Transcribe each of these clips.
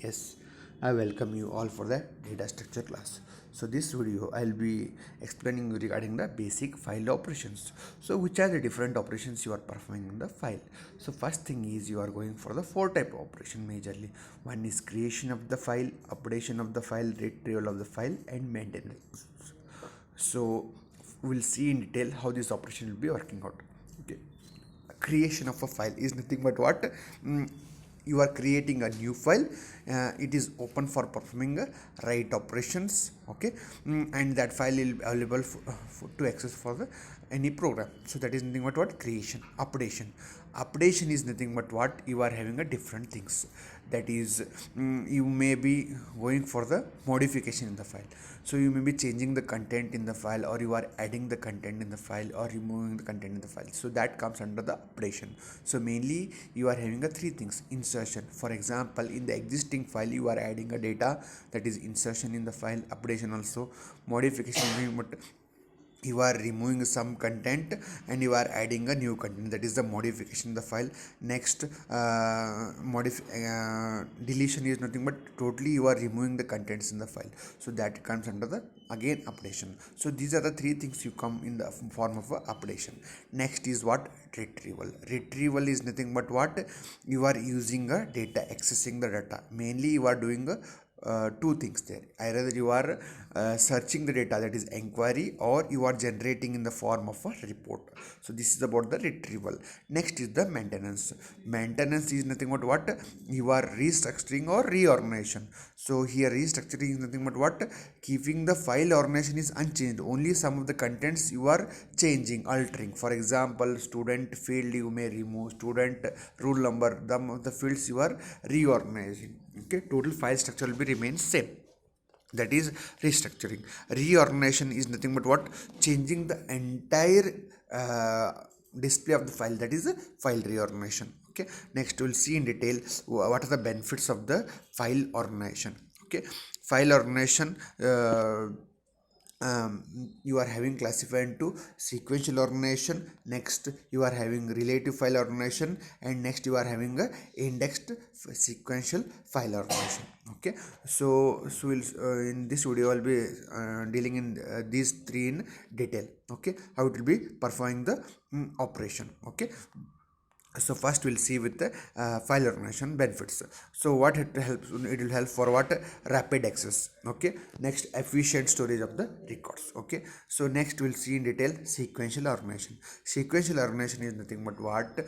Yes, I welcome you all for the data structure class. So this video I'll be explaining you regarding the basic file operations. So which are the different operations you are performing in the file. So first thing is you are going for the four type of operation majorly. One is creation of the file, updation of the file, retrieval of the file, and maintenance. So we'll see in detail how this operation will be working out. Okay, creation of a file is nothing but what. You are creating a new file. It is open for performing write operations. Okay, and that file will be available to access for the any program. So that is nothing but what. Creation. Updation is nothing but what. You are having a different things. That is, you may be going for the modification in the file. So you may be changing the content in the file, or you are adding the content in the file, or removing the content in the file. So that comes under the updation. So mainly you are having a three things. Insertion, for example, in the existing file you are adding a data, that is insertion in the file. Updation also. Modification, but you are removing some content and you are adding a new content, that is the modification in the file. Next, deletion is nothing but totally you are removing the contents in the file. So that comes under the again updation. So these are the three things you come in the form of a updation. Next is what. Retrieval is nothing but what. You are using a data, accessing the data. Mainly you are doing two things there. Either you are searching the data, that is inquiry, or you are generating in the form of a report. So this is about the retrieval. Next is the maintenance. Maintenance is nothing but what. You are restructuring or reorganization. So here restructuring is nothing but what. Keeping the file organization is unchanged, only some of the contents you are changing, altering. For example, student field you may remove, student roll number, the fields you are reorganizing. Okay, total file structure will be remains same. That is restructuring. Reorganization is nothing but what. Changing the entire display of the file, that is file reorganization. Okay, next we'll see in detail what are the benefits of the file organization. Okay, file organization, you are having classified into sequential organization. Next you are having relative file organization, and next you are having a indexed sequential file organization. Okay, so we'll, in this video I'll be dealing in these three in detail. Okay, how it will be performing the operation. Okay, so first we'll see with the file organization benefits. So what it helps, it will help for what. Rapid access. Okay, next efficient storage of the records. Okay, so next we'll see in detail sequential organization. Sequential organization is nothing but what.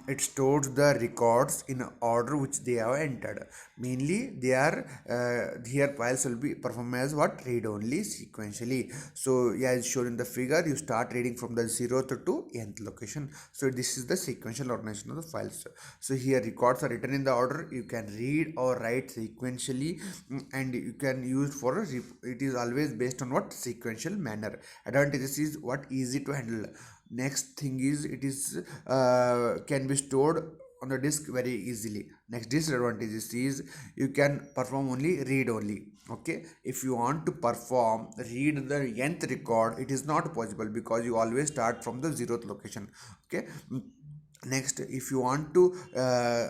It stores the records in order which they have entered. Mainly they are here files will be performed as what. Read only sequentially. So as shown in the figure, you start reading from the 0th to nth location. So this is the sequential organization of the files. So here records are written in the order. You can read or write sequentially, and you can use for it is always based on what. Sequential manner. Advantages is what. Easy to handle. Next thing is it is can be stored on the disk very easily. Next disadvantages is you can perform only read only. Okay, if you want to perform read the nth record, it is not possible because you always start from the 0th location. Okay, next if you want to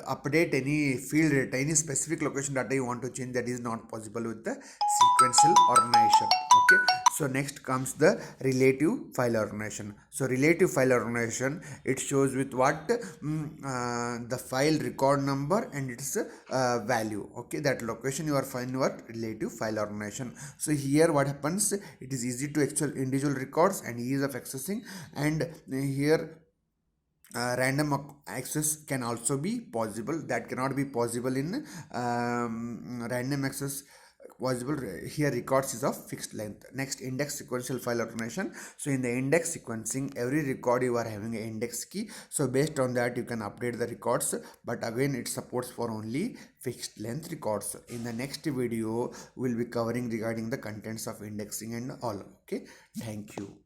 update any field data, any specific location data you want to change, that is not possible with the sequential organization. Okay, so next comes the relative file organization. So relative file organization, it shows with what. The file record number and its value. Okay, that location you are finding what. Relative file organization. So here what happens, it is easy to access individual records and ease of accessing, and here random access can also be possible. That cannot be possible in random access. Possible here records is of fixed length. Next, index sequential file organization. So in the index sequencing, every record you are having an index key. So based on that you can update the records, but again it supports for only fixed length records. In the next video we'll be covering regarding the contents of indexing and all. Okay, thank you.